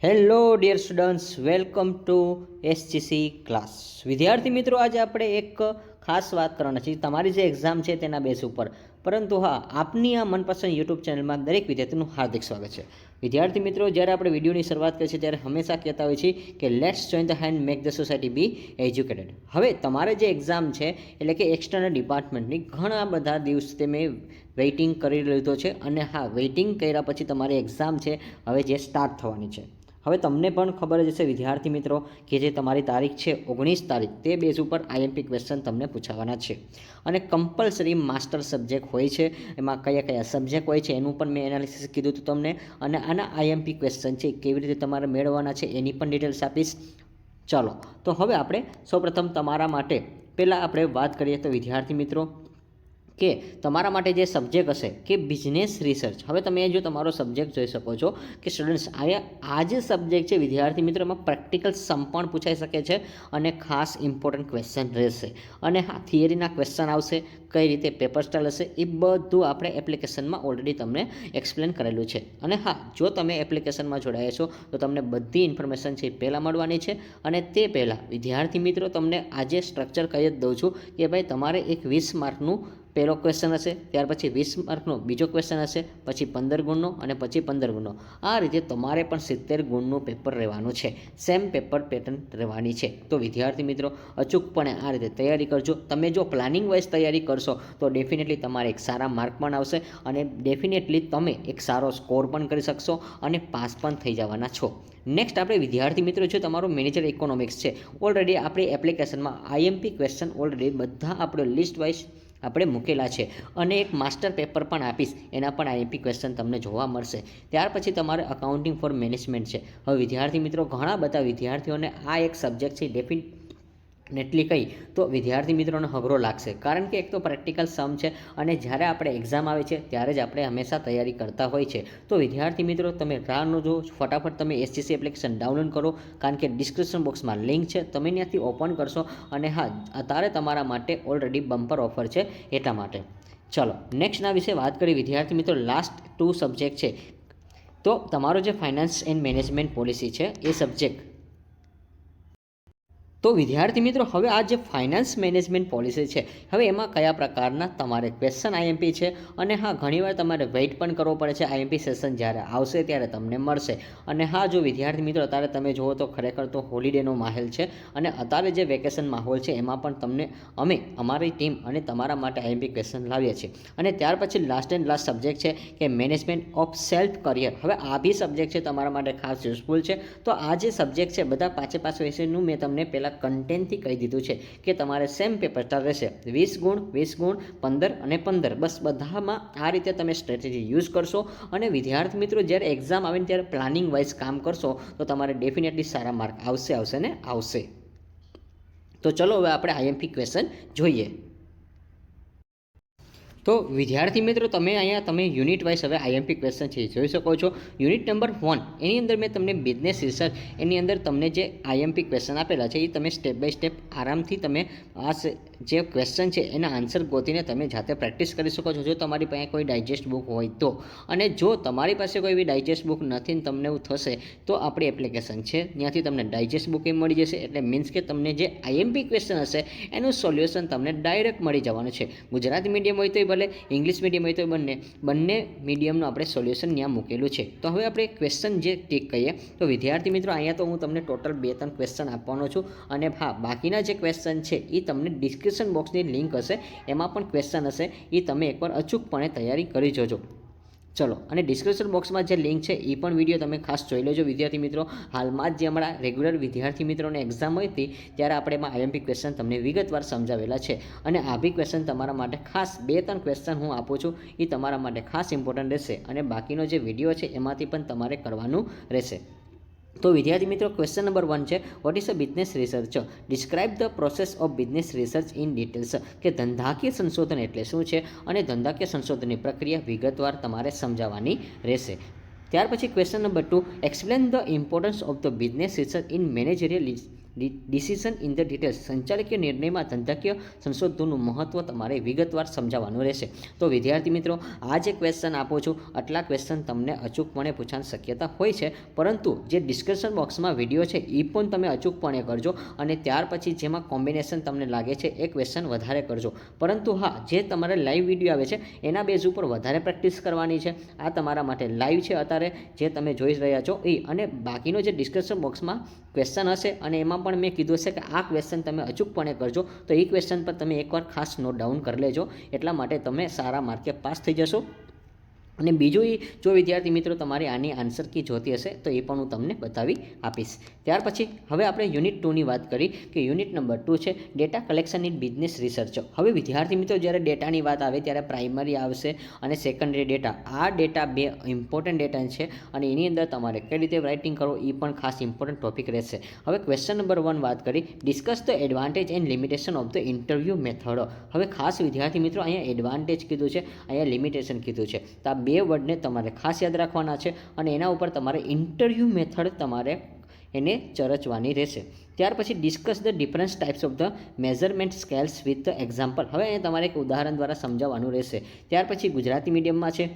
Hello dear students, welcome to SGC class. વિદ્યાર્થી મિત્રો, આજે આપણે એક ખાસ વાત કરવાના છીએ તમારી જે એક્ઝામ છે તેના બેઝ ઉપર. પરંતુ હા, આપની આ મનપસંદ યુટ્યુબ ચેનલમાં દરેક વિદ્યાર્થીનું હાર્દિક સ્વાગત છે. વિદ્યાર્થી મિત્રો, જ્યારે આપણે વિડીયોની શરૂઆત કરીએ છીએ ત્યારે હંમેશા કહેતા હોઈએ છીએ કે let's join the hand make the society be educated. હવે તમારે જે એક્ઝામ છે એટલે કે એક્સટર્નલ ડિપાર્ટમેન્ટની ઘણા બધા દિવસથી મેં વેઇટિંગ કરી લીધો છે અને હા, વેઇટિંગ કર્યા પછી તમારી એક્ઝામ છે હવે જે સ્ટાર્ટ થવાની છે. હવે તમને પણ ખબર જ હશે વિદ્યાર્થી મિત્રો કે જે તમારી તારીખ છે 19 તારીખ, તે બેઝ ઉપર આઈએમપી ક્વેશ્ચન તમને પૂછાવાના છે. અને કમ્પલસરી માસ્ટર સબ્જેક્ટ હોય છે, એમાં કયા કયા સબ્જેક્ટ હોય છે એનું પણ મેં એનાલિસિસ કીધું હતું તમને. અને આના આઈએમપી ક્વેશ્ચન છે કેવી રીતે તમારે મેળવવાના છે એની પણ ડિટેલ્સ આપીશ. ચાલો, તો હવે આપણે સૌપ્રથમ તમારા માટે પહેલાં આપણે વાત કરીએ તો વિદ્યાર્થી મિત્રો કે તમારા માટે જે સબ્જેક્ટ હશે કે બિઝનેસ રિસર્ચ. હવે તમે જો તમારો સબ્જેક્ટ જોઈ શકો છો કે સ્ટુડન્ટ્સ આ જે સબ્જેક્ટ છે વિદ્યાર્થી મિત્રો, એમાં પ્રેક્ટિકલ સમ પણ પૂછાઈ શકે છે અને ખાસ ઇમ્પોર્ટન્ટ ક્વેશ્ચન રહેશે. અને હા, થિયરીના ક્વેશ્ચન આવશે, કઈ રીતે પેપર સ્ટાઇલ હશે એ બધું આપણે એપ્લિકેશનમાં ઓલરેડી તમને એક્સપ્લેન કરેલું છે. અને હા, જો તમે એપ્લિકેશનમાં જોડાયા છો તો તમને બધી ઇન્ફોર્મેશન છે એ પહેલાં મળવાની છે. અને તે પહેલાં વિદ્યાર્થી મિત્રો, તમને આજે સ્ટ્રક્ચર કહી જ દઉં છું કે ભાઈ તમારે એક 20 માર્કનું પહેલો ક્વેશ્ચન હશે, ત્યાર પછી 20 માર્કનો બીજો ક્વેશ્ચન હશે, પછી 15 ગુણનો અને પછી 15 ગુણનો. આ રીતે તમારે પણ 70 ગુણનું પેપર રહેવાનું છે. સેમ પેપર પેટર્ન રહેવાની છે. તો વિદ્યાર્થી મિત્રો, અચૂકપણે આ રીતે તૈયારી કરજો. તમે જો પ્લાનિંગ વાઇઝ તૈયારી કરશો તો ડેફિનેટલી તમારે એક સારા માર્ક પણ આવશે અને ડેફિનેટલી તમે એક સારો સ્કોર પણ કરી શકશો અને પાસ પણ થઈ જવાના છો. નેક્સ્ટ આપણે વિદ્યાર્થી મિત્રો, જો તમારો મેનેજર ઇકોનોમિક્સ છે, ઓલરેડી આપણી એપ્લિકેશનમાં આઈએમપી ક્વેશ્ચન ઓલરેડી બધા આપણે લિસ્ટ વાઇઝ આપણે મૂકેલા છે. અને એક માસ્ટર પેપર પણ આપીશ, એના પણ આઈએમપી ક્વેશ્ચન તમને જોવા મળશે. ત્યાર પછી તમારે અકાઉન્ટિંગ ફોર મેનેજમેન્ટ છે. હવે વિદ્યાર્થી મિત્રો, ઘણા બધા વિદ્યાર્થીઓને આ એક સબ્જેક્ટ છે ડેફિનેટલી કહી તો વિદ્યાર્થી મિત્રોને અઘરો લાગશે, કારણ કે એક તો પ્રેક્ટિકલ સમ છે અને જ્યારે આપણે એક્ઝામ આવે છે ત્યારે જ આપણે હંમેશા તૈયારી કરતા હોય છે. તો વિદ્યાર્થી મિત્રો, તમે રાહ ન જો, ફટાફટ તમે એસજીસી એપ્લિકેશન ડાઉનલોડ કરો, કારણ કે ડિસ્ક્રિપ્શન બોક્સમાં લિંક છે, તમે ત્યાંથી ઓપન કરશો. અને હા, અત્યારે તમારા માટે ઓલરેડી બમ્પર ઓફર છે એટલા માટે. ચલો, નેક્સ્ટના વિશે વાત કરી વિદ્યાર્થી મિત્રો. લાસ્ટ 2 સબ્જેક્ટ છે. તો તમારો જે ફાઇનાન્સ એન્ડ મેનેજમેન્ટ પોલિસી છે એ સબ્જેક્ટ. તો વિદ્યાર્થી મિત્રો, હવે આ જે ફાઇનાન્સ મેનેજમેન્ટ પોલિસી છે, હવે એમાં કયા પ્રકારના તમારે ક્વેશ્ચન આઈએમપી છે. અને હા, ઘણીવાર તમારે વેઇટ પણ કરવો પડે છે. આઈએમપી સેશન જ્યારે આવશે ત્યારે તમને મળશે. અને હા, જો વિદ્યાર્થી મિત્રો અત્યારે તમે જુઓ તો ખરેખર તો હોલિડેનો માહોલ છે અને અત્યારે જે વેકેશન માહોલ છે એમાં પણ તમને અમે અમારી ટીમ અને તમારા માટે આઈએમપી ક્વેશ્ચન લાવીએ છીએ. અને ત્યાર પછી લાસ્ટ એન્ડ લાસ્ટ સબ્જેક્ટ છે કે મેનેજમેન્ટ ઓફ સેલ્ફ કરિયર. હવે આ બી સબ્જેક્ટ છે તમારા માટે ખાસ યુઝફુલ છે. તો આ જે સબ્જેક્ટ છે બધા પાંચે વિષયનું મેં તમને પહેલાં કન્ટેન્ટથી કહી દીધું છે કે તમારે સેમ પેપર સ્ટાર રહેશે. 20 ગુણ, 20 ગુણ, 15 અને 15, બસ બધામાં આ રીતે તમે સ્ટ્રેટેજી યુઝ કરશો. અને વિદ્યાર્થી મિત્રો, જ્યારે એક્ઝામ આવે ને ત્યારે પ્લાનિંગ વાઇઝ કામ કરશો તો તમારે ડેફિનેટલી સારા માર્ક આવશે ને આવશે. તો ચલો, હવે આપણે આઈએમપી ક્વેશ્ચન જોઈએ. તો વિદ્યાર્થી મિત્રો, તમે યુનિટ વાઇઝ હવે આઈએમપી ક્વેશ્ચન છે જોઈ શકો છો. યુનિટ નંબર 1 એની અંદર મેં તમને બિઝનેસ રિસર્ચ, એની અંદર તમને જે આઈએમપી ક્વેશ્ચન આપેલા છે એ તમે સ્ટેપ બાય સ્ટેપ આરામથી તમે આ જે ક્વેશ્ચન છે એના આન્સર ગોતીને તમે જાતે પ્રેક્ટિસ કરી શકો છો, જો તમારી પાસે કોઈ ડાયજેસ્ટ બુક હોય તો. અને જો તમારી પાસે કોઈ એવી ડાયજેસ્ટ બુક નથી ને તમને એવું થશે તો આપણી એપ્લિકેશન છે, ત્યાંથી તમને ડાયજેસ્ટ બુક એ મળી જશે. એટલે મીન્સ કે તમને જે આઈએમપી ક્વેશ્ચન હશે એનું સોલ્યુશન તમને ડાયરેક્ટ મળી જવાનું છે. ગુજરાતી મીડિયમ હોય તો ભલે, ઇંગ્લિશ મીડિયમ હોય તો બંને મીડિયમનું આપણે સોલ્યુશન ત્યાં મૂકેલું છે. તો હવે આપણે ક્વેશ્ચન જે ટીક કહીએ તો વિદ્યાર્થી મિત્રો, અહીંયા તો હું તમને ટોટલ 2-3 ક્વેશ્ચન આપવાનો છું. અને હા, બાકીના જે ક્વેશ્ચન છે એ તમને ડિસ્ક્રિપ્શન બોક્સની લિંક હશે, એમાં પણ ક્વેશ્ચન હશે, એ તમે એકવાર અચૂકપણે તૈયારી કરી જોજો. ચલો, અને ડિસ્ક્રિપ્શન બોક્સમાં જે લિંક છે એ પણ વિડીયો તમે ખાસ જોઈ લેજો વિદ્યાર્થી મિત્રો. હાલમાં જ જે અમારા રેગ્યુલર વિદ્યાર્થી મિત્રોને એક્ઝામ હોય હતી ત્યારે આપણે એમાં આઈએમપી ક્વેશ્ચન તમને વિગતવાર સમજાવેલા છે. અને આ બી ક્વેશ્ચન તમારા માટે ખાસ 2-3 ક્વેશ્ચન હું આપું છું, એ તમારા માટે ખાસ ઇમ્પોર્ટન્ટ રહેશે. અને બાકીનો જે વિડીયો છે એમાંથી પણ તમારે કરવાનું રહેશે. તો વિદ્યાર્થી મિત્રો, ક્વેશ્ચન નંબર 1 છે, what is a business research? Describe the process of business research in details. કે ધંધાકીય સંશોધન એટલે શું છે અને ધંધાકીય સંશોધનની પ્રક્રિયા વિગતવાર તમારે સમજાવવાની રહેશે. ત્યાર પછી question number 2, explain the importance of the business research in managerial decision in the details, સંચાલકીય નિર્ણયમાં ધંધાકીય સંશોધનનું મહત્ત્વ તમારે વિગતવાર સમજાવવાનું રહેશે. તો વિદ્યાર્થી મિત્રો, આ જે ક્વેશ્ચન આપો છું, આટલા ક્વેશ્ચન તમને અચૂકપણે પૂછવાની શક્યતા હોય છે, પરંતુ જે ડિસ્કશન બોક્સમાં વિડીયો છે એ પણ તમે અચૂકપણે કરજો, અને ત્યાર પછી જેમાં કોમ્બિનેશન તમને લાગે છે એ ક્વેશ્ચન વધારે કરજો. પરંતુ હા, જે તમારે લાઈવ વિડીયો આવે છે એના બેઝ ઉપર વધારે પ્રેક્ટિસ કરવાની છે. આ તમારા માટે લાઈવ છે અત્યારે જે તમે જોઈ રહ્યા છો એ, અને બાકીનો જે ડિસ્કશન બોક્સમાં ક્વેશ્ચન હશે અને એમાં પણ મેં કીધું હશે કે આ ક્વેશ્ચન તમે અચૂકપણે કરજો, તો એ ક્વેશ્ચન પર તમે એકવાર ખાસ નોટ ડાઉન કરી લેજો. એટલા માટે તમે સારા માર્કે પાસ થઈ જશો. અને બીજું એ, જો વિદ્યાર્થી મિત્રો તમારી આની આન્સર કી જોતી હશે તો એ પણ હું તમને બતાવી આપીશ. ત્યાર પછી હવે આપણે યુનિટ 2ની વાત કરી કે યુનિટ નંબર 2 છે data collection in business research. હવે વિદ્યાર્થી મિત્રો, જ્યારે ડેટાની વાત આવે ત્યારે પ્રાઇમરી આવશે અને સેકન્ડરી ડેટા. આ ડેટા બે ઇમ્પોર્ટન્ટ ડેટા છે અને એની અંદર તમારે કઈ રીતે રાઇટિંગ કરવો એ પણ ખાસ ઇમ્પોર્ટન્ટ ટોપિક રહેશે. હવે ક્વેશ્ચન નંબર 1 વાત કરી, discuss the advantage and limitation of the interview method. હવે ખાસ વિદ્યાર્થી મિત્રો, અહીંયા એડવાન્ટેજ કીધું છે, અહીંયા લિમિટેશન કીધું છે. તો આ બે વર્ડને તમારે ખાસ યાદ રાખવાના છે અને એના ઉપર તમારે ઇન્ટરવ્યૂ મેથડ તમારે એને ચર્ચવાની રહેશે. ત્યાર પછી discuss the difference types of the measurement scales with the example. હવે અહીંયા તમારે એક ઉદાહરણ દ્વારા સમજાવવાનું રહેશે. ત્યાર પછી ગુજરાતી મીડિયમમાં છે,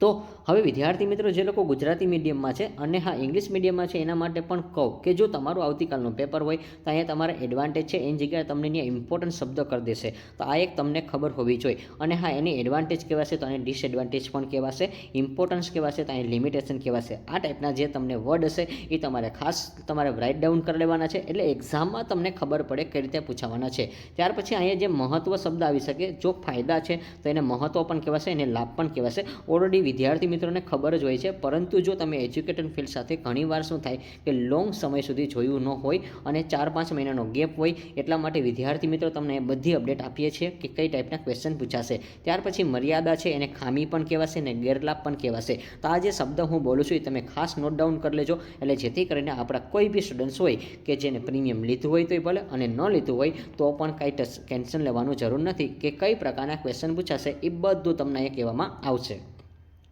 તો હવે વિદ્યાર્થી મિત્રો જે લોકો ગુજરાતી મીડિયમમાં છે અને હા ઇંગ્લિશ મીડિયમમાં છે એના માટે પણ કહું કે જો તમારું આવતીકાલનું પેપર હોય તો અહીંયા તમારે એડવાન્ટેજ છે એની જગ્યાએ તમને અહીંયા ઇમ્પોર્ટન્ટ શબ્દ કરી દેશે. તો આ એક તમને ખબર હોવી જોઈએ. અને હા, એની એડવાન્ટેજ કહેવાશે તો એને ડિસએડવાન્ટેજ પણ કહેવાશે, ઇમ્પોર્ટન્સ કહેવાશે તો અહીં લિમિટેશન કહેવાશે. આ ટાઈપના જે તમને વર્ડ હશે એ તમારે ખાસ તમારે રાઇટ ડાઉન કરી લેવાના છે, એટલે એક્ઝામમાં તમને ખબર પડે કઈ રીતે પૂછાવાના છે. ત્યાર પછી અહીંયા જે મહત્વ શબ્દ આવી શકે, જો ફાયદા છે તો એને મહત્વ પણ કહેવાશે, એને લાભ પણ કહેવાશે. ઓલરેડી વિદ્યાર્થી મિત્રોને ખબર જ હોય છે, પરંતુ જો તમે એજ્યુકેટેડ ફિલ્ડ સાથે ઘણીવાર શું થાય કે લોંગ સમય સુધી જોયું ન હોય અને 4-5 મહિનાનો ગેપ હોય, એટલા માટે વિદ્યાર્થી મિત્રો તમને બધી અપડેટ આપીએ છીએ કે કઈ ટાઈપના ક્વેશ્ચન પૂછાશે. ત્યાર પછી મર્યાદા છે, એને ખામી પણ કહેવાશે ને ગેરલાભ પણ કહેવાશે. તો આ જે શબ્દ હું બોલું છું એ તમે ખાસ નોટ ડાઉન કરી લેજો, એટલે જેથી કરીને આપણા કોઈ બી સ્ટુડન્ટ્સ હોય કે જેને પ્રીમિયમ લીધું હોય તોય ભલે અને ન લીધું હોય તો પણ કાંઈ ટેન્શન લેવાનું જરૂર નથી કે કઈ પ્રકારના ક્વેશ્ચન પૂછાશે, એ બધું તમને અહીંયા કહેવામાં આવશે.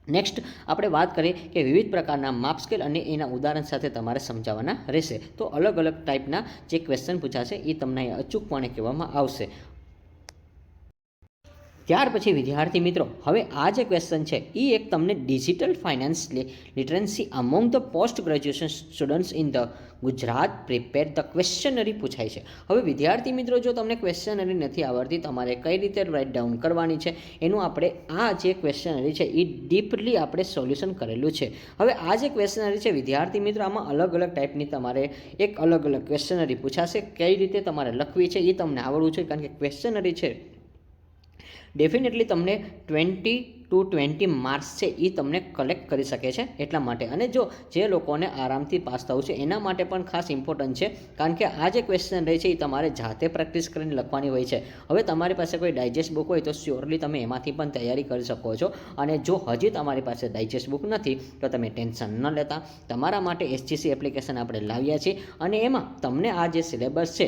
નેક્સ્ટ આપણે વાત કરીએ કે વિવિધ પ્રકારના માપ સ્કેલ અને એના ઉદાહરણ સાથે તમારે સમજાવવાના રહેશે. તો અલગ અલગ ટાઈપના જે ક્વેશ્ચન પૂછાશે એ તમને અચૂકપણે કહેવામાં આવશે. ત્યાર પછી વિદ્યાર્થી મિત્રો, હવે આ જે ક્વેશ્ચન છે એ એક તમને digital finance literacy among the post graduation students in the Gujarat prepare the questionnaire પૂછાય છે. હવે વિદ્યાર્થી મિત્રો, જો તમને ક્વેશ્ચનરી નથી આવડતી, તમારે કઈ રીતે રાઇટ ડાઉન કરવાની છે એનું આપણે આ જે ક્વેશ્ચનરી છે એ ડીપલી આપણે સોલ્યુશન કરેલું છે. હવે આ જે ક્વેશ્ચનરી છે વિદ્યાર્થી મિત્રો, આમાં અલગ અલગ ટાઈપની તમારે એક અલગ અલગ ક્વેશ્ચનરી પૂછાશે. કઈ રીતે તમારે લખવી છે એ તમને આવડવું છે, કારણ કે ક્વેશ્ચનરી છે ડેફિનેટલી તમને 20 to 20 માર્ક્સ છે એ તમને કલેક્ટ કરી શકે છે એટલા માટે. અને જો જે લોકોને આરામથી પાસ થવું છે એના માટે પણ ખાસ ઇમ્પોર્ટન્ટ છે, કારણ કે આ જે ક્વેશ્ચન રહે છે એ તમારે જાતે પ્રેક્ટિસ કરીને લખવાની હોય છે. હવે તમારી પાસે કોઈ ડાયજેસ્ટ બુક હોય તો શ્યોરલી તમે એમાંથી પણ તૈયારી કરી શકો છો. અને જો હજી તમારી પાસે ડાયજેસ્ટ બુક નથી તો તમે ટેન્શન ન લેતા, તમારા માટે એસજીસી એપ્લિકેશન આપણે લાવ્યા છીએ અને એમાં તમને આ જે સિલેબસ છે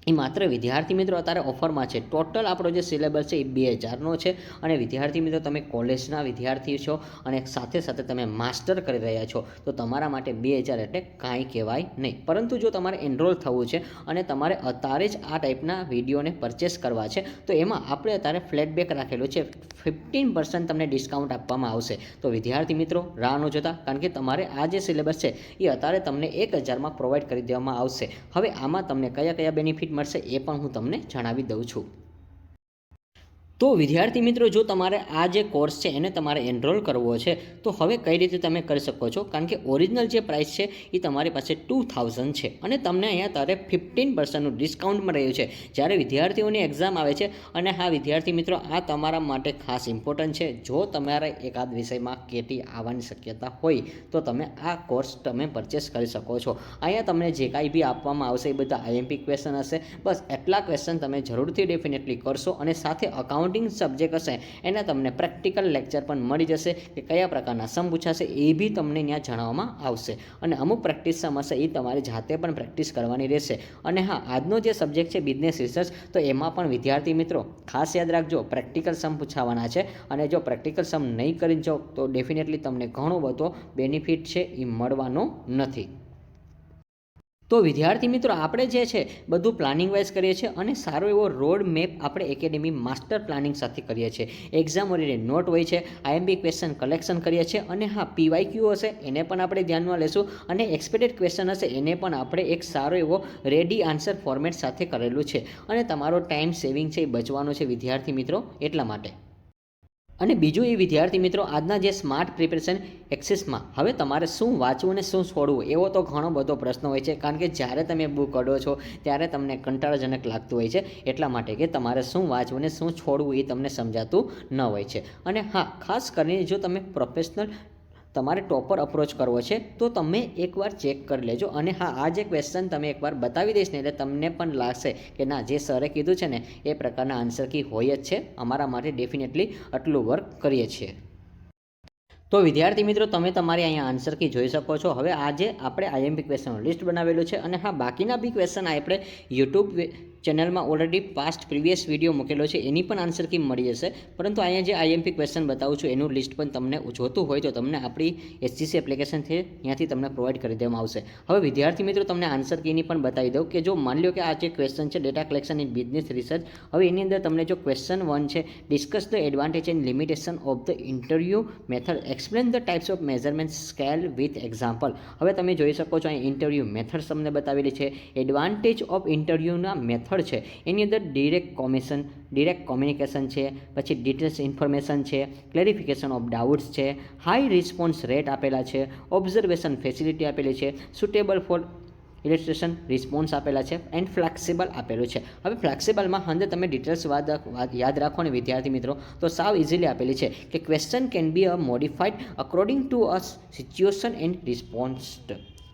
એ માત્ર વિદ્યાર્થી મિત્રો અત્યારે ઓફરમાં છે. ટોટલ આપણો જે સિલેબસ છે એ 2000નો છે અને વિદ્યાર્થી મિત્રો તમે કોલેજના વિદ્યાર્થી છો અને સાથે સાથે તમે માસ્ટર કરી રહ્યા છો, તો તમારા માટે 2000 એટલે કાંઈ કહેવાય નહીં. પરંતુ જો તમારે એનરોલ થવું છે અને તમારે અત્યારે જ આ ટાઈપના વિડીયોને પરચેસ કરવા છે તો એમાં આપણે અત્યારે ફ્લેટબેક રાખેલું છે, 15% તમને ડિસ્કાઉન્ટ આપવામાં આવશે. તો વિદ્યાર્થી મિત્રો રાહ ન જોતા, કારણ કે તમારે આ જે સિલેબસ છે એ અત્યારે તમને 1000માં પ્રોવાઈડ કરી દેવામાં આવશે. હવે આમાં તમને કયા કયા બેનિફિટ મળશે એ પણ હું તમને જણાવી દઉં છું. તો વિદ્યાર્થી મિત્રો, જો તમારે આ જે કોર્સ છે એને તમારે એનરોલ કરવો છે તો હવે કઈ રીતે તમે કરી શકો છો, કારણ કે ઓરિજિનલ જે પ્રાઇસ છે એ તમારી પાસે 2000 છે અને તમને અહીંયા તારે 15%નું ડિસ્કાઉન્ટ મળી રહ્યું છે જ્યારે વિદ્યાર્થીઓની એક્ઝામ આવે છે. અને હા વિદ્યાર્થી મિત્રો, આ તમારા માટે ખાસ ઇમ્પોર્ટન્ટ છે. જો તમારે એકાદ વિષયમાં કેટી આવવાની શક્યતા હોય તો તમે આ કોર્સ તમે પરચેસ કરી શકો છો. અહીંયા તમને જે કાંઈ બી આપવામાં આવશે એ બધા આઈએમપી ક્વેશ્ચન હશે. બસ એટલા ક્વેશ્ચન તમે જરૂરથી ડેફિનેટલી કરશો અને સાથે અકાઉન્ટ સબ્જેક્ટ હશે એના તમને પ્રેક્ટિકલ લેક્ચર પણ મળી જશે કે કયા પ્રકારના સમ પૂછાશે એ બી તમને ત્યાં જણાવવામાં આવશે. અને અમુક પ્રેક્ટિસ સમ હશે એ તમારે જાતે પણ પ્રેક્ટિસ કરવાની રહેશે. અને હા, આજનો જે સબ્જેક્ટ છે બિઝનેસ રિસર્ચ, તો એમાં પણ વિદ્યાર્થી મિત્રો ખાસ યાદ રાખજો પ્રેક્ટિકલ સમ પૂછાવાના છે. અને જો પ્રેક્ટિકલ સમ નહીં કરી જાઓ તો ડેફિનેટલી તમને ઘણો બધો બેનિફિટ છે એ મળવાનો નથી. તો વિદ્યાર્થી મિત્રો આપણે જે છે બધું પ્લાનિંગ વાઇઝ કરીએ છીએ અને સારો એવો રોડ મેપ આપણે એકેડેમી માસ્ટર પ્લાનિંગ સાથે કરીએ છીએ. એક્ઝામ ઓરિએન્ટેડ નોટ હોય છે, આઈએમપી ક્વેશ્ચન કલેક્શન કરીએ છીએ અને હા પીવાયક્યુ હશે એને પણ આપણે ધ્યાનમાં લેશું અને એક્સપેક્ટેડ ક્વેશ્ચન હશે એને પણ આપણે એક સારો એવો રેડી આન્સર ફોર્મેટ સાથે કરેલું છે અને તમારો ટાઈમ સેવિંગ છે એ બચવાનો છે વિદ્યાર્થી મિત્રો એટલા માટે. અને બીજું એ વિદ્યાર્થી મિત્રો આજના જે સ્માર્ટ પ્રિપેરેશન એક્સેસમાં હવે તમારે શું વાંચવું અને શું છોડવું એવો તો ઘણો બધો પ્રશ્ન હોય છે, કારણ કે જ્યારે તમે બુક અડો છો ત્યારે તમને કંટાળાજનક લાગતું હોય છે એટલા માટે કે તમારે શું વાંચવું અને શું છોડવું એ તમને સમજાતું ન હોય છે. અને હા ખાસ કરીને જો તમે પ્રોફેશનલ તમારે ટોપર અપ્રોચ કરવો છે તો તમે એકવાર ચેક કરી લેજો. અને હા આ જે ક્વેશ્ચન તમે એકવાર બતાવી દઈશ ને એટલે તમને પણ લાગશે કે ના જે સરે કીધું છે ને એ પ્રકારના આન્સર કી હોય જ છે, અમારા માટે ડેફિનેટલી આટલું વર્ક કરીએ છીએ. તો વિદ્યાર્થી મિત્રો તમે તમારી અહીંયા આન્સર કી જોઈ શકો છો. હવે આજે આપણે આઈએમપી ક્વેશ્ચનનું લિસ્ટ બનાવેલું છે અને હા બાકીના બી ક્વેશ્ચન આપણે યુટ્યુબ ચેનલમાં ઓલરેડી પાસ્ટ પ્રીવિયસ વિડીયો મૂકેલો છે એની પણ આન્સર કી મળી જશે, પરંતુ અહીંયા જે આઈએમપી ક્વેશ્ચન બતાવું છું એનું લિસ્ટ પણ તમને જોતું હોય તો તમને આપણી એચજીસી એપ્લિકેશન છે ત્યાંથી તમને પ્રોવાઈડ કરી દેવામાં આવશે. હવે વિદ્યાર્થી મિત્રો તમને આન્સર કીની પણ બતાવી દઉં કે જો માની લો કે આ જે ક્વેશ્ચન છે data collection in business research, હવે એની અંદર તમને જો ક્વેશ્ચન 1 છે discuss the advantage and limitation of the interview method, explain the types of measurement scale with example. હવે તમે જોઈ શકો છો અહીં ઇન્ટરવ્યૂ મેથડ તમને બતાવેલી છે, એડવાન્ટેજ ઓફ ઇન્ટરવ્યૂના મેથડ છે એની અંદર ડિરેક્ટ કોમ્યુનિકેશન છે, પછી ડિટેલ્સ ઇન્ફોર્મેશન છે, ક્લેરિફિકેશન ઓફ ડાઉટ્સ છે, હાઈ રિસ્પોન્સ રેટ આપેલા છે, ઓબ્ઝર્વેશન ફેસિલિટી આપેલી છે, સુટેબલ ફોર ઇલિસ્ટ્રેશન રિસ્પોન્સ આપેલા છે એન્ડ ફ્લેક્સિબલ આપેલું છે. હવે ફ્લેક્સિબલમાં અંદર તમે ડિટેલ્સ યાદ રાખો ને વિદ્યાર્થી મિત્રો તો સાવ ઇઝીલી આપેલી છે કે question can be a modified according to a situation and response.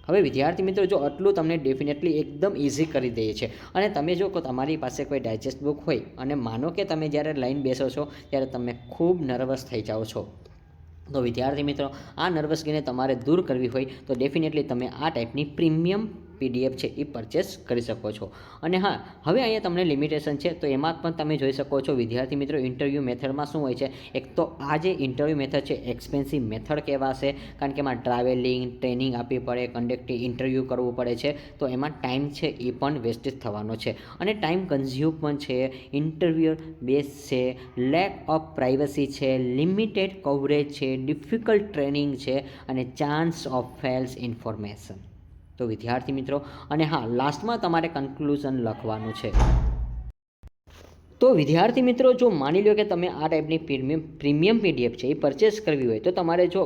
હવે વિદ્યાર્થી મિત્રો જો આટલું તમને ડેફિનેટલી એકદમ ઇઝી કરી દઈએ છે અને તમે જો તમારી પાસે કોઈ ડાયજેસ્ટ બુક હોય અને માનો કે તમે જ્યારે લઈને બેસો છો ત્યારે તમે ખૂબ નર્વસ થઈ જાઓ છો, તો વિદ્યાર્થી મિત્રો આ નર્વસગીને તમારે દૂર કરવી હોય તો ડેફિનેટલી તમે આ ટાઈપની પ્રીમિયમ PDF છે એ પરચેસ કરી શકો છો. અને હા હવે અહીંયા તમને લિમિટેશન છે તો એમાં પણ તમે જોઈ શકો છો વિદ્યાર્થી મિત્રો ઇન્ટરવ્યૂ મેથડમાં શું હોય છે. એક તો આ જે ઇન્ટરવ્યૂ મેથડ છે એક્સપેન્સિવ મેથડ કહેવાશે, કારણ કે એમાં ટ્રાવેલિંગ ટ્રેનિંગ આપવી પડે, કન્ડક્ટિંગ ઇન્ટરવ્યૂ કરવું પડે છે, તો એમાં ટાઈમ છે એ પણ વેસ્ટેજ થવાનો છે અને ટાઈમ કન્ઝ્યુમ પણ છે, ઇન્ટરવ્યૂ બેઝ છે, લેક ઓફ પ્રાઇવસી છે, લિમિટેડ કવરેજ છે, ડિફિકલ્ટ ટ્રેનિંગ છે અને ચાન્સ ઓફ ફેલ્સ ઇન્ફોર્મેશન. તો વિદ્યાર્થી મિત્રો અને હા લાસ્ટમાં તમારે કન્ક્લુઝન લખવાનું છે. તો વિદ્યાર્થી મિત્રો જો માની લો કે તમે આ ટાઈપની પ્રીમિયમ PDF છે એ પરચેસ કરવી હોય તો તમારે જો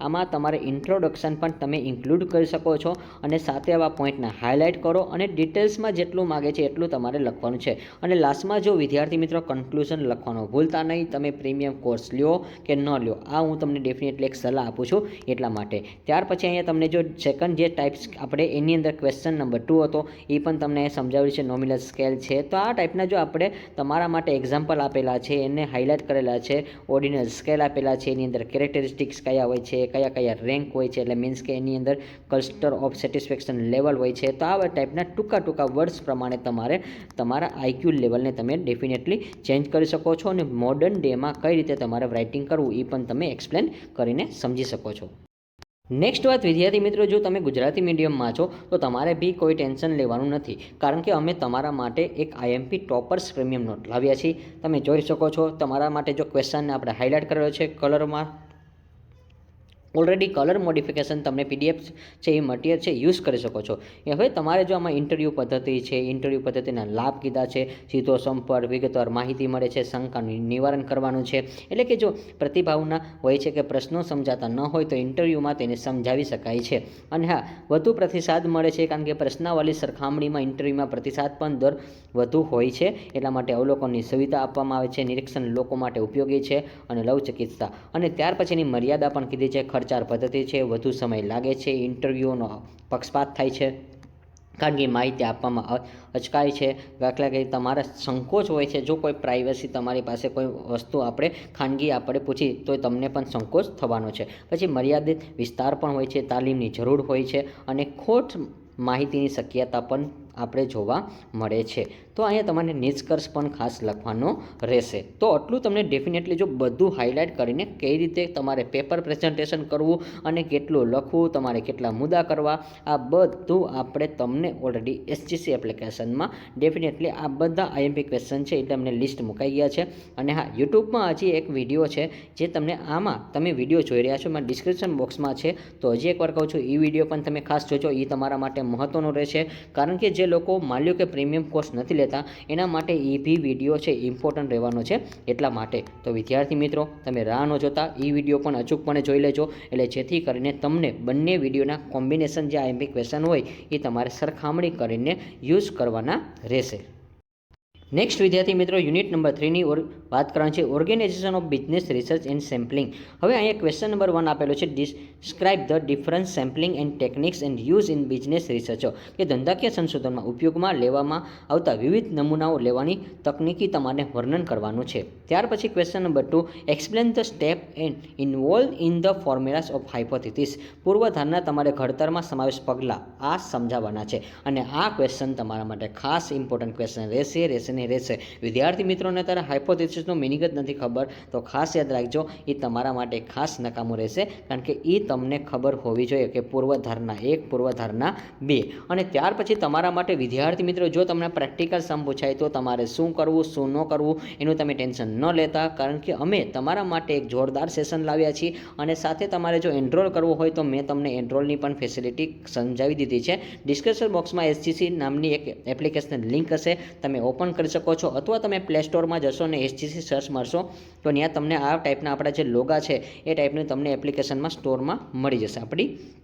આમાં તમારે ઇન્ટ્રોડક્શન પણ તમે ઇન્ક્લુડ કરી શકો છો અને સાથે આવા પોઈન્ટને હાઇલાઇટ કરો અને ડિટેલ્સમાં જેટલું માગે છે એટલું તમારે લખવાનું છે. અને લાસ્ટમાં જો વિદ્યાર્થી મિત્રો કન્ક્લુઝન લખવાનું ભૂલતા નહીં, તમે પ્રીમિયમ કોર્સ લ્યો કે ન લ્યો આ હું તમને ડેફિનેટલી એક સલાહ આપું છું એટલા માટે. ત્યાર પછી અહીંયા તમને જો સેકન્ડ જે ટાઈપ્સ આપણે એની અંદર ક્વેશ્ચન નંબર 2 હતો એ પણ તમને સમજાવ્યું છે, નોમિનલ સ્કેલ છે. તો આ ટાઈપના જો આપણે તમારા માટે એક્ઝામ્પલ આપેલા છે એને હાઇલાઇટ કરેલા છે, ઓર્ડિનલ સ્કેલ આપેલા છે, એની અંદર કેરેક્ટરિસ્ટિક્સ કયા હોય છે, કયા રેન્ક હોય છે, એટલે મીન્સ કે એની અંદર ક્લસ્ટર ઓફ સેટિસ્ફેક્શન લેવલ હોય છે. તો આવા ટાઈપના ટૂંકા વર્ડ્સ પ્રમાણે તમારે તમારા IQ લેવલને તમે ડેફિનેટલી ચેન્જ કરી શકો છો અને મોડર્ન ડેમાં કઈ રીતે તમારે રાઇટિંગ કરવું એ પણ તમે એક્સપ્લેન કરીને સમજી શકો છો. નેક્સ્ટ વાત વિદ્યાર્થી મિત્રો જો તમે ગુજરાતી મીડિયમમાં છો તો તમારે બી કોઈ ટેન્શન લેવાનું નથી, કારણ કે અમે તમારા માટે એક IMP ટોપર્સ પ્રીમિયમ નોટ લાવ્યા છીએ. તમે જોઈ શકો છો તમારા માટે જો ક્વેશ્ચનને આપણે હાઇલાઇટ કરેલો છે કલરમાં, ઓલરેડી કલર મોડિફિકેશન તમને PDF છે એ મટીરિયલ છે યુઝ કરી શકો છો. હવે તમારે જો આમાં ઇન્ટરવ્યૂ પદ્ધતિ છે, ઇન્ટરવ્યૂ પદ્ધતિના લાભ કીધા છે, સીધો સંપર્ક, વિગતવાર માહિતી મળે છે, શંકાનું નિવારણ કરવાનું છે. એટલે કે જો પ્રતિભાવના હોય છે કે પ્રશ્નો સમજાતા ન હોય તો ઇન્ટરવ્યૂમાં તેને સમજાવી શકાય છે. અને હા વધુ પ્રતિસાદ મળે છે કારણ કે પ્રશ્નાવલી સરખામણીમાં ઇન્ટરવ્યૂમાં પ્રતિસાદ પણ દર વધુ હોય છે, એટલા માટે અવલોકનની સુવિધા આપવામાં આવે છે, નિરીક્ષણ લોકો માટે ઉપયોગી છે અને લવચિકિત્સા. અને ત્યાર પછીની મર્યાદા પણ કીધી છે, ખર્ચાળ પદ્ધતિ છે, વધુ સમય લાગે છે, ઇન્ટરવ્યૂનો પક્ષપાત થાય છે કારણ કે માહિતી આપવામાં અચકાય છે. દાખલા કે તમારા સંકોચ હોય છે, જો કોઈ પ્રાઇવસી તમારી પાસે કોઈ વસ્તુ આપણે ખાનગી આપણે પૂછી તો તમને પણ સંકોચ થવાનો છે. પછી મર્યાદિત વિસ્તાર પણ હોય છે, તાલીમની જરૂર હોય છે અને ખોટ માહિતીની શક્યતા પણ આપણે જોવા મળે છે. તો અહીંયા તમારે નિષ્કર્ષ પણ ખાસ લખવાનો રહેશે. તો આટલું તમને ડેફિનેટલી જો બધું હાઇલાઇટ કરીને કઈ રીતે તમારે પેપર પ્રેઝન્ટેશન કરવું અને કેટલું લખવું, તમારે કેટલા મુદ્દા કરવા, આ બધું આપણે તમને ઓલરેડી એસજીસી એપ્લિકેશનમાં ડેફિનેટલી આ બધા આઈએમપી ક્વેશ્ચન છે એ તમને લિસ્ટ મુકાઈ ગયા છે. અને હા, યુટ્યુબમાં હજી એક વિડીયો છે જે તમને આમાં તમે વિડીયો જોઈ રહ્યા છો, એમાં ડિસ્ક્રિપ્શન બોક્સમાં છે. તો હજી એકવાર કહું છું, એ વિડીયો પણ તમે ખાસ જોજો, એ તમારા માટે મહત્ત્વનો રહેશે. કારણ કે જે લોકો માલ્યો કે પ્રીમિયમ કોર્સ નથી લેતા એના માટે એ બી વિડીયો છે ઇમ્પોર્ટન્ટ રહેવાનો છે. એટલા માટે તો વિદ્યાર્થી મિત્રો, તમે રાહ ન જોતા એ વિડીયો પણ અચૂકપણે જોઈ લેજો, એટલે જેથી કરીને તમને બંને વિડીયોના કોમ્બિનેશન જે આઈએમપી ક્વેશ્ચન હોય એ તમારે સરખામણી કરીને યુઝ કરવાના રહેશે. નેક્સ્ટ વિદ્યાર્થી મિત્રો, યુનિટ નંબર 3ની વાત કરવાની છે, organisation of business research and sampling. હવે અહીંયા ક્વેશ્ચન નંબર 1 આપેલો છે, describe the different sampling and techniques and use in business research. કે ધંધાકીય સંશોધનમાં ઉપયોગમાં લેવામાં આવતા વિવિધ નમૂનાઓ લેવાની તકનીકી તમારે વર્ણન કરવાનું છે. ત્યાર પછી question number 2, explain the step and involve in the formulas of hypothesis. પૂર્વધારણા તમારે ઘડતરમાં સમાવેશ પગલાં આ સમજાવવાના છે. અને આ ક્વેશ્ચન તમારા માટે ખાસ ઇમ્પોર્ટન્ટ ક્વેશ્ચન રહેશે. વિદ્યાર્થી મિત્રોને ત્યારે હાઇપોથેસિસનો મિનિંગ જ નથી ખબર તો ખાસ યાદ રાખજો, એ તમારા માટે ખાસ નકામું રહેશે. કારણ કે એ તમને ખબર હોવી જોઈએ કે પૂર્વધારણા 1, પૂર્વધારણા 2. અને ત્યાર પછી તમારા માટે વિદ્યાર્થી મિત્રો, જો તમને પ્રેક્ટિકલ સમ પૂછાય તો તમારે શું કરવું શું ન કરવું એનું તમે ટેન્શન ન લેતા. કારણ કે અમે તમારા માટે એક જોરદાર સેશન લાવ્યા છીએ. અને સાથે તમારે જો એનરોલ કરવો હોય તો મેં તમને એનરોલની પણ ફેસિલિટી સમજાવી દીધી છે. ડિસ્ક્રિપ્શન બોક્સમાં એસજીસી નામની એક એપ્લિકેશન લિંક હશે, તમે ઓપન કરી શકો છો. અથવા તમે પ્લે સ્ટોરમાં જશો અને એસજીસી સર્ચ મારશો તો ત્યાં તમને આ ટાઈપના આપણા જે લોગા છે એ ટાઈપની તમને એપ્લિકેશનમાં સ્ટોરમાં મળી જશે આપણી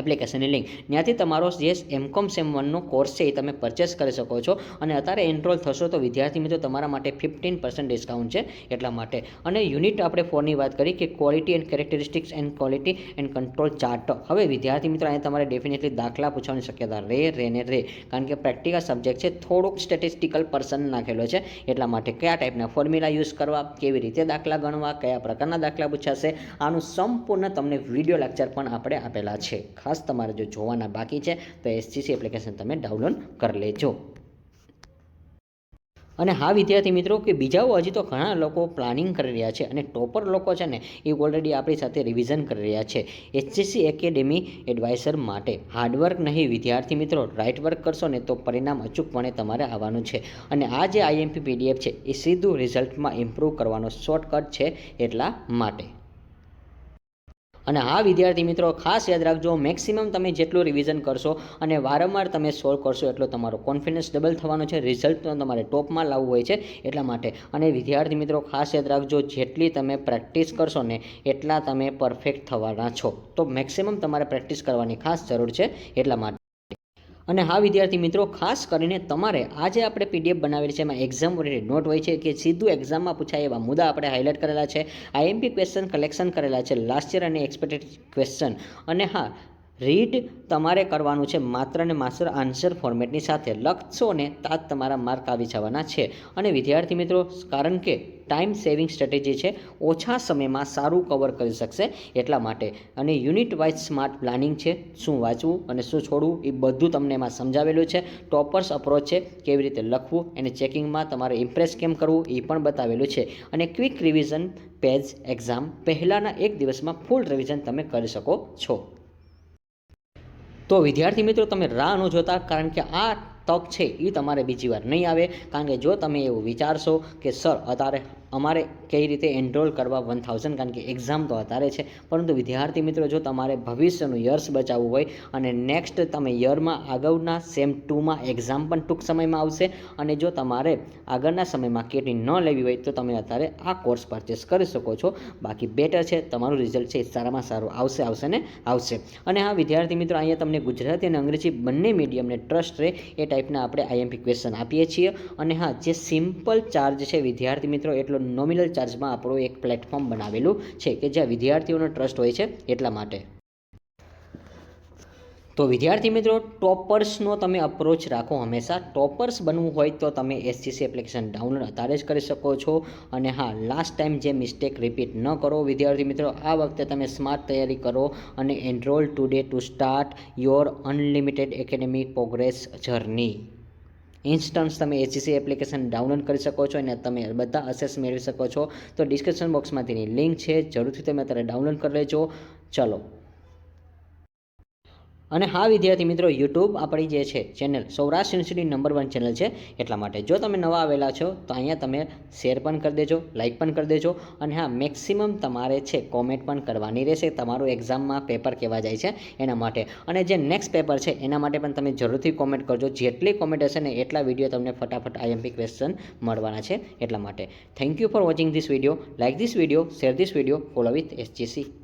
એપ્લિકેશનની લિંક. ત્યાંથી તમારો જે એમકોમ સેમ 1નો કોર્સ છે એ તમે પરચેસ કરી શકો છો. અને અત્યારે એનરોલ થશો તો વિદ્યાર્થી મિત્રો તમારા માટે 15% ડિસ્કાઉન્ટ છે એટલા માટે. અને યુનિટ આપણે 4ની વાત કરી કે quality and characteristics and quality and control chart. હવે વિદ્યાર્થી મિત્રો અહીંયા તમારે ડેફિનેટલી દાખલા પૂછવાની શક્યતા રહે. કારણ કે પ્રેક્ટિકલ સબ્જેક્ટ છે, થોડુંક સ્ટેટિસ્ટિકલ પર્સન નાખેલો છે એટલા માટે. કયા ટાઈપના ફોર્મ્યુલા યુઝ કરવા, કેવી રીતે દાખલા ગણવા, કયા પ્રકારના દાખલા પૂછાશે, આનું સંપૂર્ણ તમને વિડીયો લેક્ચર પણ આપણે આપેલા છે. ખાસ તમારે જો જોવાના બાકી છે તો એસજીસી એપ્લિકેશન તમે ડાઉનલોડ કરી લેજો. અને હા વિદ્યાર્થી મિત્રો, કે બીજાઓ હજી તો ઘણા લોકો પ્લાનિંગ કરી રહ્યા છે અને ટોપર લોકો છે ને એ ઓલરેડી આપણી સાથે રિવિઝન કરી રહ્યા છે એસજીસી એકેડેમી એડવાઇઝર માટે. હાર્ડવર્ક નહીં વિદ્યાર્થી મિત્રો, રાઇટ વર્ક કરશો ને તો પરિણામ અચૂકપણે તમારે આવવાનું છે. અને આ જે આઈએમપી પીડીએફ છે એ સીધું રિઝલ્ટમાં ઇમ્પ્રૂવ કરવાનો શોર્ટકટ છે એટલા માટે. અને હા વિદ્યાર્થી મિત્રો, ખાસ યાદ રાખજો, મેક્સિમમ તમે જેટલું રિવિઝન કરશો અને વારંવાર તમે સોલ્વ કરશો એટલો તમારો કોન્ફિડન્સ ડબલ થવાનો છે. રિઝલ્ટ તમારે ટોપમાં લાવવું હોય છે એટલા માટે. અને વિદ્યાર્થી મિત્રો ખાસ યાદ રાખજો, જેટલી તમે પ્રેક્ટિસ કરશો ને એટલા તમે પરફેક્ટ થવાના છો. તો મેક્સિમમ તમારે પ્રેક્ટિસ કરવાની ખાસ જરૂર છે એટલા માટે. અને હા વિદ્યાર્થી મિત્રો, ખાસ કરીને તમારે આજે આપણે પીડીએફ બનાવેલી છે એમાં એક્ઝામ ઓરિએન્ટેડ નોટ હોય છે કે સીધું એક્ઝામમાં પૂછાય એવા મુદ્દા આપણે હાઇલાઇટ કરેલા છે, આઈએમપી ક્વેશ્ચન કલેક્શન કરેલા છે, લાસ્ટ યર અને એક્સપેક્ટેડ ક્વેશ્ચન. અને હા, રીડ તમારે કરવાનું છે માત્ર ને માત્ર આન્સર ફોર્મેટની સાથે. લખશો ને તાજ તમારા માર્ક આવી જવાના છે. અને વિદ્યાર્થી મિત્રો, કારણ કે ટાઈમ સેવિંગ સ્ટ્રેટેજી છે, ઓછા સમયમાં સારું કવર કરી શકશે એટલા માટે. અને યુનિટ વાઇઝ સ્માર્ટ પ્લાનિંગ છે, શું વાંચવું અને શું છોડવું એ બધું તમને એમાં સમજાવેલું છે. ટોપર્સ અપ્રોચ છે, કેવી રીતે લખવું એને ચેકિંગમાં તમારે ઇમ્પ્રેસ કેમ કરવું એ પણ બતાવેલું છે. અને ક્વિક રિવિઝન પેજ એક્ઝામ પહેલાંના એક દિવસમાં ફૂલ રિવિઝન તમે કરી શકો છો. તો વિદ્યાર્થી મિત્રો, તમે રાહ ન જોતા, કારણ કે આ તક છે એ તમારે બીજી વાર નહીં આવે. કારણ કે જો તમે એવું વિચારશો કે સર અત્યારે અમારે કઈ રીતે એનરોલ કરવા 1000, કારણ કે એક્ઝામ તો અત્યારે છે, પરંતુ વિદ્યાર્થી મિત્રો જો તમારે ભવિષ્યનું યર્સ બચાવવું હોય અને નેક્સ્ટ તમે યરમાં આગળના સેમ 2માં એક્ઝામ પણ ટૂંક સમયમાં આવશે, અને જો તમારે આગળના સમયમાં કેટી ન લેવી હોય તો તમે અત્યારે આ કોર્સ પરચેસ કરી શકો છો. બાકી બેટર છે, તમારું રિઝલ્ટ છે એ સારામાં સારું આવશે. અને હા વિદ્યાર્થી મિત્રો, અહીંયા તમને ગુજરાતી અને અંગ્રેજી બંને મીડિયમને ટ્રસ્ટ રહે એ ટાઈપના આપણે આઈએમપી ક્વેશ્ચન આપીએ છીએ. અને હા, જે સિમ્પલ ચાર્જ છે વિદ્યાર્થી મિત્રો, એટલો નોમિનલ ચાર્જમાં આપણું એક પ્લેટફોર્મ બનાવેલું છે કે જ્યાં વિદ્યાર્થીઓનો ટ્રસ્ટ હોય છે એટલા માટે. તો વિદ્યાર્થી મિત્રો, ટોપર્સનો તમે અપ્રોચ રાખો હંમેશા. ટોપર્સ બનવું હોય તો તમે એસજીસી એપ્લિકેશન ડાઉનલોડ અત્યારે જ કરી શકો છો. અને હા, લાસ્ટ ટાઈમ જે મિસ્ટેક રિપીટ ન કરો વિદ્યાર્થી મિત્રો. આ વખતે તમે સ્માર્ટ તૈયારી કરો અને enrol today to start your unlimited academic progress journey. Instance તમે એસજીસી એપ્લિકેશન ડાઉનલોડ કરી શકો છો અને તમે બધા અસેસ મેળવી શકો છો. તો ડિસ્ક્રિપ્શન બોક્સમાં તેની લિંક છે, જરૂરથી તમે અત્યારે ડાઉનલોડ કરી લેજો. ચલો. અને હા વિદ્યાર્થી મિત્રો, યુટ્યુબ આપણી જે છે channel Saurashtra university number 1 channel છે. એટલા માટે જો તમે નવા આવેલા છો તો અહીંયા તમે શેર પણ કરી દેજો, લાઇક પણ કરી દેજો. અને હા, મેક્સિમમ તમારે છે કોમેન્ટ પણ કરવાની રહેશે, તમારું એક્ઝામમાં પેપર કેવા જાય છે એના માટે. અને જે નેક્સ્ટ પેપર છે એના માટે પણ તમે જરૂરથી કોમેન્ટ કરજો. જેટલી કોમેન્ટ હશે ને એટલા વિડીયો તમને ફટાફટ આઈએમપી ક્વેશ્ચન મળવાના છે. એટલા માટે thank you for watching this video. Like this video, share this video, follow with એસજીસી.